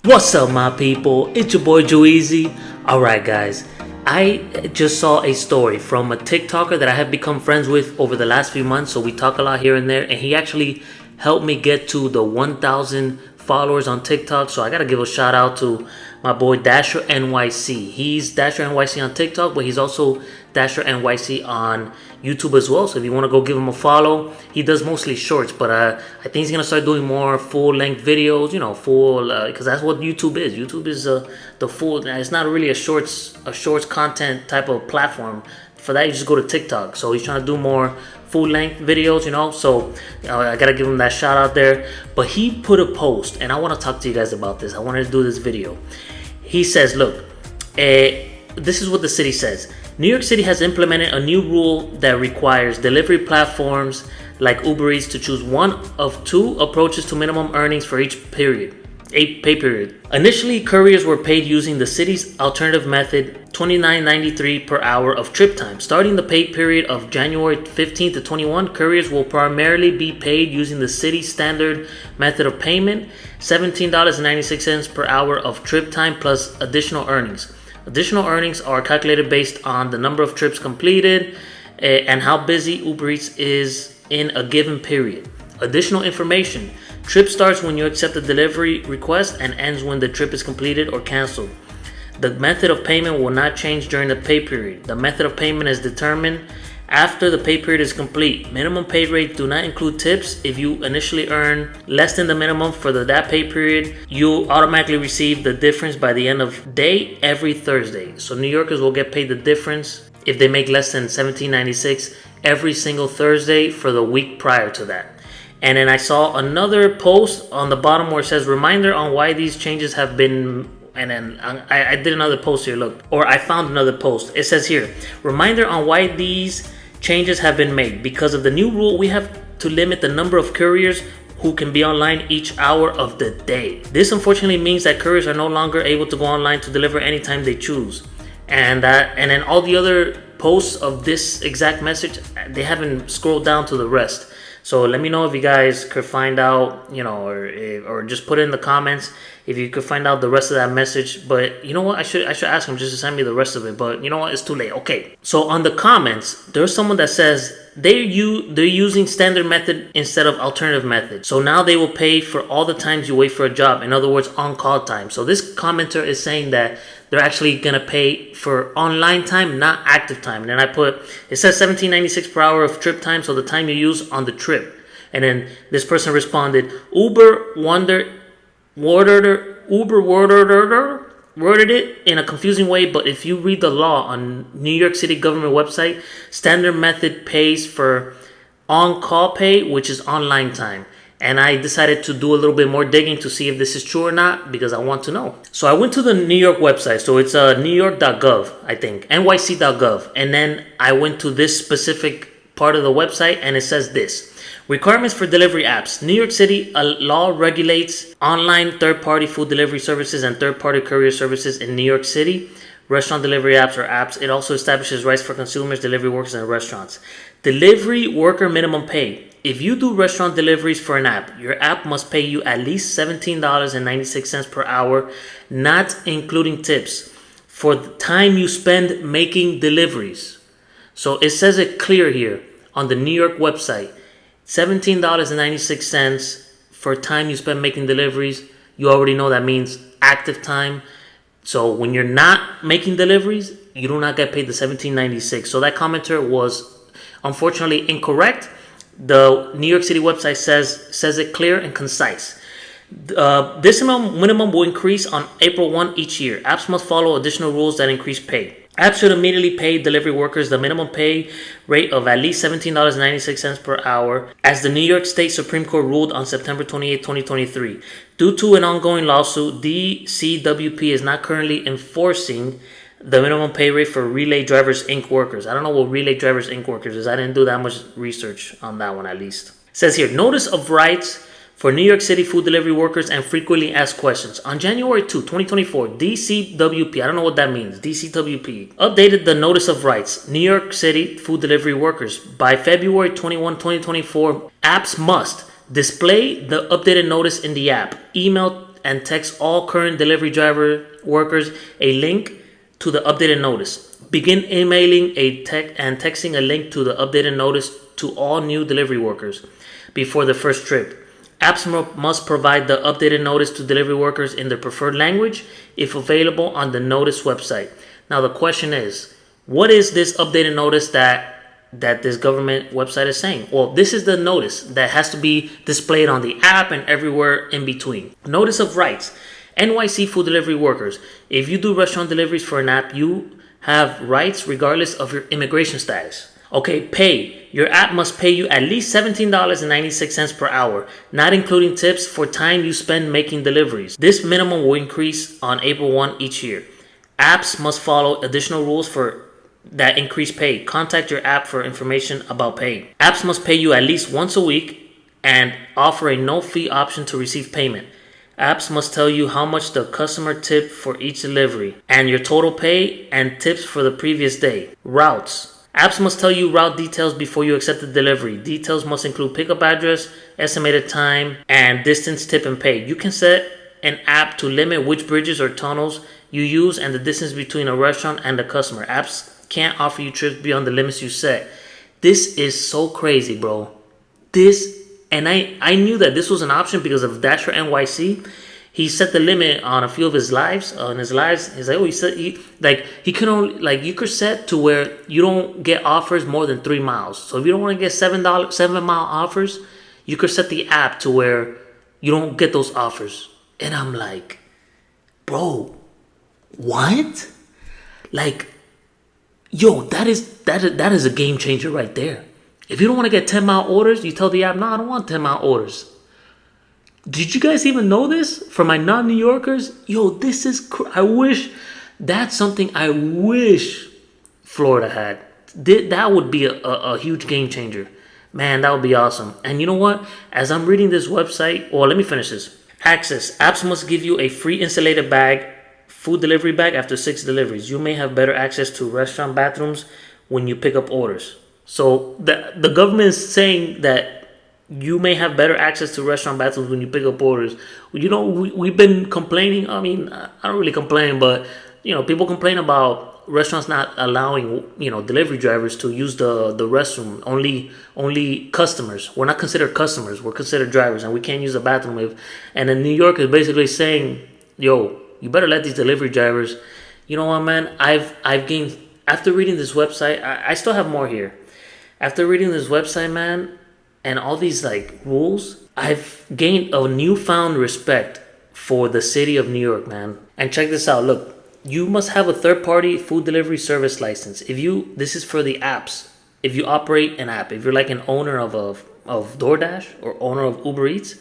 What's up, my people? It's your boy Joeezy. Alright, guys, I just saw a story from a TikToker that I have become friends with over the last few months. So we talk a lot here and there, and he actually helped me get to the 1,000 followers on TikTok. So I gotta give a shout out to my boy Dasher NYC. He's Dasher NYC on TikTok, but he's also Dasher NYC on YouTube as well. So if you want to go give him a follow, he does mostly shorts, but I think he's gonna start doing more full-length videos. You know, because that's what YouTube is. YouTube is the full. It's not really a shorts content type of platform. For that, you just go to TikTok. So he's trying to do more full-length videos, you know. So I gotta give him that shout out there. But he put a post, and I want to talk to you guys about this. I wanted to do this video. He says, look, this is what the city says. New York City has implemented a new rule that requires delivery platforms like Uber Eats to choose one of two approaches to minimum earnings for each pay period. Initially, couriers were paid using the city's alternative method, $29.93 per hour of trip time. Starting the pay period of January 15 to 21, couriers will primarily be paid using the city's standard method of payment, $17.96 per hour of trip time plus additional earnings. Additional earnings are calculated based on the number of trips completed and how busy Uber Eats is in a given period. Additional information. Trip starts when you accept a delivery request and ends when the trip is completed or canceled. The method of payment will not change during the pay period. The method of payment is determined after the pay period is complete. Minimum pay rates do not include tips. If you initially earn less than the minimum for that pay period, you automatically receive the difference by the end of day every Thursday. So New Yorkers will get paid the difference if they make less than $17.96 every single Thursday for the week prior to that. And then I saw another post on the bottom where it says reminder on why these changes have been. And then I did another post here, look, or I found another post. It says here, reminder on why these changes have been made. Because of the new rule, we have to limit the number of couriers who can be online each hour of the day. This unfortunately means that couriers are no longer able to go online to deliver anytime they choose. And then all the other posts of this exact message, they haven't scrolled down to the rest. So let me know if you guys could find out, you know, or just put it in the comments if you could find out the rest of that message. But you know what? I should ask him just to send me the rest of it. But you know what? It's too late. Okay. So on the comments, there's someone that says they're using standard method instead of alternative method. So now they will pay for all the times you wait for a job. In other words, on-call time. So this commenter is saying that they're actually gonna pay for online time, not active time. And then I put, it says $17.96 per hour of trip time, so the time you use on the trip. And then this person responded, Uber worded it in a confusing way, but if you read the law on New York City government website, standard method pays for on-call pay, which is online time. And I decided to do a little bit more digging to see if this is true or not, because I want to know. So I went to the New York website. So it's newyork.gov, I think, nyc.gov. And then I went to this specific part of the website, and it says this. Requirements for delivery apps. New York City, a law regulates online third-party food delivery services and third-party courier services in New York City. Restaurant delivery apps or apps. It also establishes rights for consumers, delivery workers, and restaurants. Delivery worker minimum pay. If you do restaurant deliveries for an app, your app must pay you at least $17.96 per hour, not including tips, for the time you spend making deliveries. So it says it clear here on the New York website. $17.96 for time you spend making deliveries. You already know that means active time. So when you're not making deliveries, you do not get paid the $17.96. So that commenter was unfortunately incorrect. The New York City website says it clear and concise. This minimum will increase on April 1 each year. Apps must follow additional rules that increase pay. Apps should immediately pay delivery workers the minimum pay rate of at least $17.96 per hour, as the New York State Supreme Court ruled on September 28, 2023. Due to an ongoing lawsuit, DCWP is not currently enforcing the minimum pay rate for Relay Drivers Inc. workers. I don't know what Relay Drivers Inc. workers is. I didn't do that much research on that one, at least. It says here, notice of rights for New York City food delivery workers and frequently asked questions. On January 2, 2024, DCWP, I don't know what that means, DCWP, updated the notice of rights, New York City food delivery workers. By February 21, 2024, apps must display the updated notice in the app, email and text all current delivery driver workers a link to the updated notice. Begin emailing and texting a link to the updated notice to all new delivery workers before the first trip. Apps must provide the updated notice to delivery workers in their preferred language if available on the notice website. Now the question is, what is this updated notice that this government website is saying? Well, this is the notice that has to be displayed on the app and everywhere in between. Notice of rights. NYC food delivery workers. If you do restaurant deliveries for an app, you have rights regardless of your immigration status. Okay, pay. Your app must pay you at least $17.96 per hour, not including tips for time you spend making deliveries. This minimum will increase on April 1 each year. Apps must follow additional rules for that increase pay. Contact your app for information about pay. Apps must pay you at least once a week and offer a no-fee option to receive payment. Apps must tell you how much the customer tipped for each delivery and your total pay and tips for the previous day. Routes. Apps must tell you route details before you accept the delivery. Details must include pickup address, estimated time, and distance, tip, and pay. You can set an app to limit which bridges or tunnels you use and the distance between a restaurant and the customer. Apps can't offer you trips beyond the limits you set. This is so crazy, bro. I knew that this was an option because of Dasher NYC. He set the limit on a few of his lives. He's like, he can only, like, you could set to where you don't get offers more than 3 miles. So if you don't want to get 7-mile offers, you could set the app to where you don't get those offers. And I'm like, bro, what? Like, yo, that is a game changer right there. If you don't want to get 10-mile orders, you tell the app, no, I don't want 10-mile orders. Did you guys even know this? For my non-New Yorkers, yo, this is, I wish, that's something I wish Florida had. That would be a huge game changer. Man, that would be awesome. And you know what? As I'm reading this website, well, let me finish this. Access. Apps must give you a free insulated bag, food delivery bag after 6 deliveries. You may have better access to restaurant bathrooms when you pick up orders. So the government is saying that you may have better access to restaurant bathrooms when you pick up orders. You know, we've been complaining. I mean, I don't really complain, but, you know, people complain about restaurants not allowing, you know, delivery drivers to use the restroom. Only customers. We're not considered customers. We're considered drivers, and we can't use the bathroom. And then New York is basically saying, yo, you better let these delivery drivers. You know what, man? I've gained, after reading this website, I still have more here. After reading this website, man, and all these like rules, I've gained a newfound respect for the city of New York, man. And check this out. Look, you must have a third-party food delivery service license. This is for the apps. If you operate an app, if you're like an owner of DoorDash or owner of Uber Eats,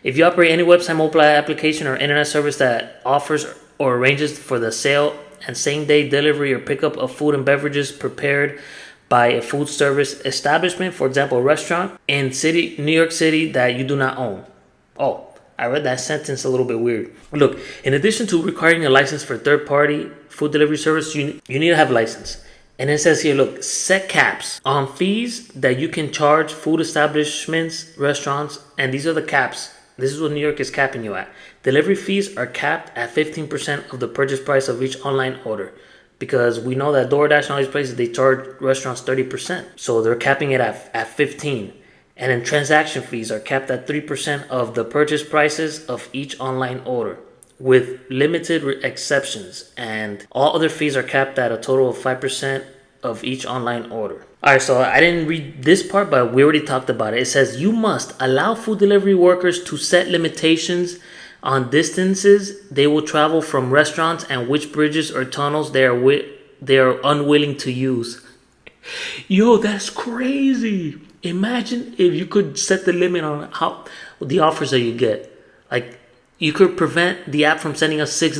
if you operate any website, mobile application, or internet service that offers or arranges for the sale and same-day delivery or pickup of food and beverages prepared by a food service establishment, for example, a restaurant in New York City that you do not own. Oh, I read that sentence a little bit weird. Look, in addition to requiring a license for third-party food delivery service, you need to have a license. And it says here, look, set caps on fees that you can charge food establishments, restaurants, and these are the caps. This is what New York is capping you at. Delivery fees are capped at 15% of the purchase price of each online order. Because we know that DoorDash and all these places, they charge restaurants 30%. So they're capping it at 15%. And then transaction fees are capped at 3% of the purchase prices of each online order, with limited exceptions. And all other fees are capped at a total of 5% of each online order. All right, so I didn't read this part, but we already talked about it. It says you must allow food delivery workers to set limitations on distances they will travel from restaurants and which bridges or tunnels they are unwilling to use. Yo, that's crazy. Imagine if you could set the limit on how the offers that you get. Like, you could prevent the app from sending us $6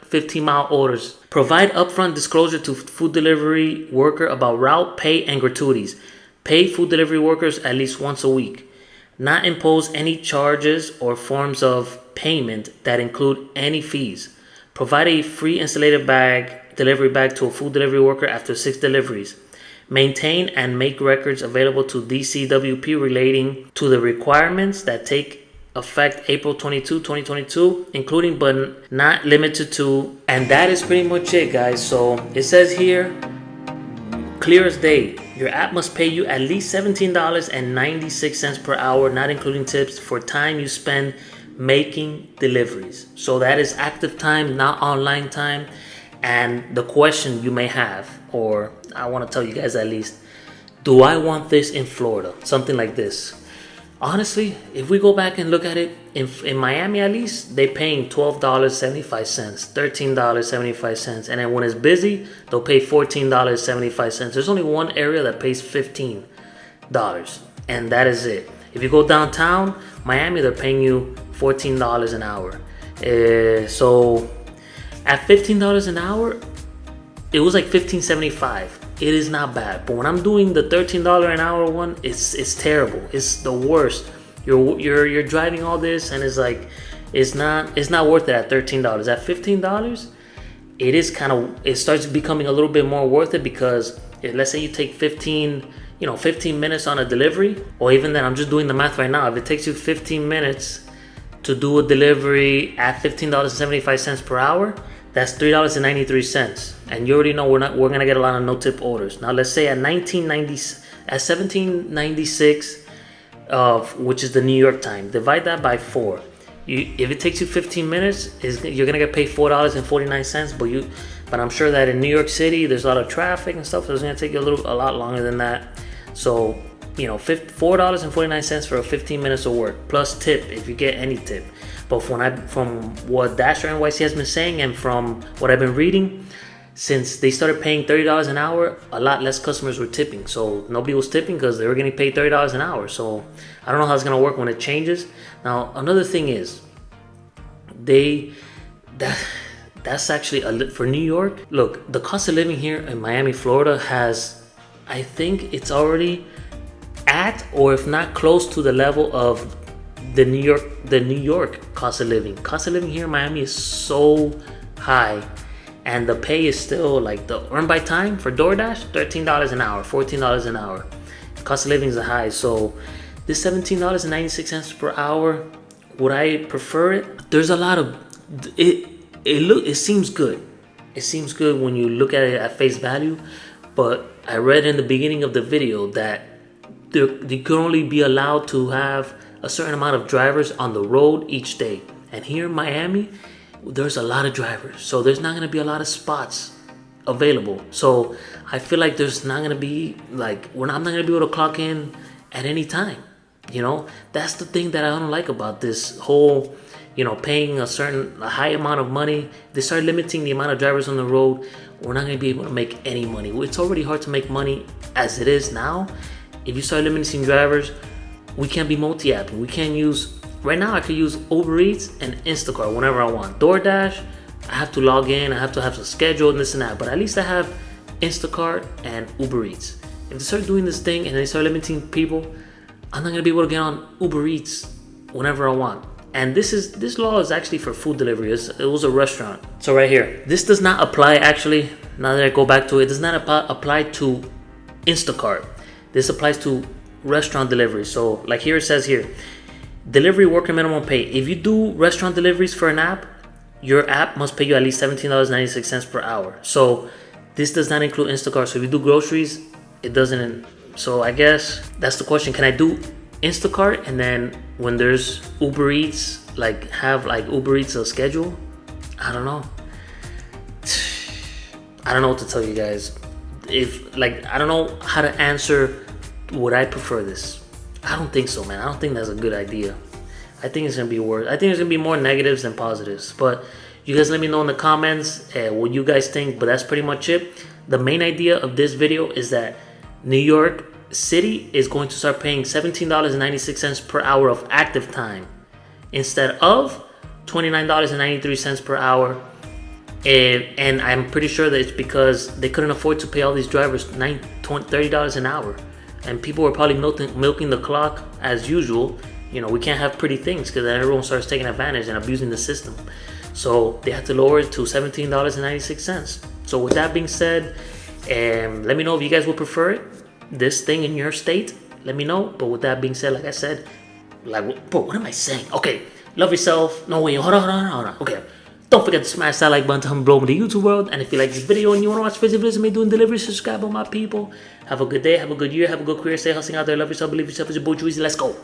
15-mile orders. Provide upfront disclosure to food delivery worker about route, pay, and gratuities. Pay food delivery workers at least once a week. Not impose any charges or forms of payment that include any fees. Provide a free insulated delivery bag to a food delivery worker after 6 deliveries. Maintain and make records available to DCWP relating to the requirements that take effect April 22, 2022, including but not limited to. And that is pretty much it, guys. So it says here, clear as day, your app must pay you at least $17.96 per hour, not including tips, for time you spend making deliveries. So that is active time, not online time. And the question you may have, or I want to tell you guys at least, do I want this in Florida? Something like this. Honestly, if we go back and look at it, in Miami at least, they're paying $12.75, $13.75. And then when it's busy, they'll pay $14.75. There's only one area that pays $15. And that is it. If you go downtown Miami, they're paying you $14 an hour. So at $15 an hour, it was like $15.75. It is not bad, but when I'm doing the $13 an hour one, it's terrible. It's the worst. You're driving all this, and it's like it's not worth it at $13. At $15, it starts becoming a little bit more worth it, because let's say you take 15 minutes on a delivery, or even then, I'm just doing the math right now. If it takes you 15 minutes to do a delivery at $15.75 per hour, that's $3.93, and you already know we're gonna get a lot of no tip orders. Now let's say at $17.96, which is the New York time, divide that by 4. If it takes you 15 minutes, you're gonna get paid $4.49. But I'm sure that in New York City there's a lot of traffic and stuff, so it's gonna take you a lot longer than that. So $4.49 for a 15 minutes of work plus tip if you get any tip. But from what Dasher NYC has been saying, and from what I've been reading, since they started paying $30 an hour, a lot less customers were tipping. So nobody was tipping because they were getting paid $30 an hour. So I don't know how it's gonna work when it changes. Now another thing is, that's actually for New York. Look, the cost of living here in Miami, Florida has, I think it's already at, or if not close to, the level of the New York cost of living. Cost of living here in Miami is so high, and the pay is still like the earn by time for DoorDash, $13 an hour, $14 an hour. Cost of living is high, so this $17.96 per hour, would I prefer it? There's a lot of it. It seems good. It seems good when you look at it at face value, but I read in the beginning of the video that they could only be allowed to have a certain amount of drivers on the road each day. And here in Miami, there's a lot of drivers, so there's not gonna be a lot of spots available. So I feel like there's not gonna be I'm not gonna be able to clock in at any time. That's the thing that I don't like about this whole, paying a high amount of money. They start limiting the amount of drivers on the road. We're not gonna be able to make any money. It's already hard to make money as it is now. If you start limiting drivers, we can't be multi-app. We can't use, right now I could use Uber Eats and Instacart whenever I want. DoorDash, I have to log in, I have to have a schedule and this and that, but at least I have Instacart and Uber Eats. If they start doing this thing and they start limiting people, I'm not gonna be able to get on Uber Eats whenever I want. And this law is actually for food delivery. It was a restaurant. So right here, this does not apply actually, now that I go back to it, does not apply to Instacart. This applies to restaurant delivery. So like here it says here, delivery worker minimum pay. If you do restaurant deliveries for an app, your app must pay you at least $17.96 per hour. So this does not include Instacart. So if you do groceries, it doesn't. So I guess that's the question. Can I do Instacart and then when there's Uber Eats, have Uber Eats a schedule? I don't know. I don't know what to tell you guys. I don't know how to answer. Would I prefer this? I don't think so, man. I don't think that's a good idea. I think it's gonna be worse. I think there's gonna be more negatives than positives. But you guys let me know in the comments what you guys think. But that's pretty much it. The main idea of this video is that New York City is going to start paying $17.96 per hour of active time instead of $29.93 per hour. And I'm pretty sure that it's because they couldn't afford to pay all these drivers $30 an hour. And people were probably milking the clock as usual. We can't have pretty things because then everyone starts taking advantage and abusing the system. So they had to lower it to $17.96. So with that being said, let me know if you guys would prefer this thing in your state. Let me know. But with that being said, like I said, Like, bro, what am I saying? Okay, love yourself. No, wait, hold on. Okay. Don't forget to smash that like button to help me blow up in the YouTube world. And if you like this video and you want to watch Fizzy Fizzy me doing delivery, subscribe on my people. Have a good day, have a good year, have a good career. Stay hustling out there. Love yourself, believe yourself. It's your boy Juicy. Let's go.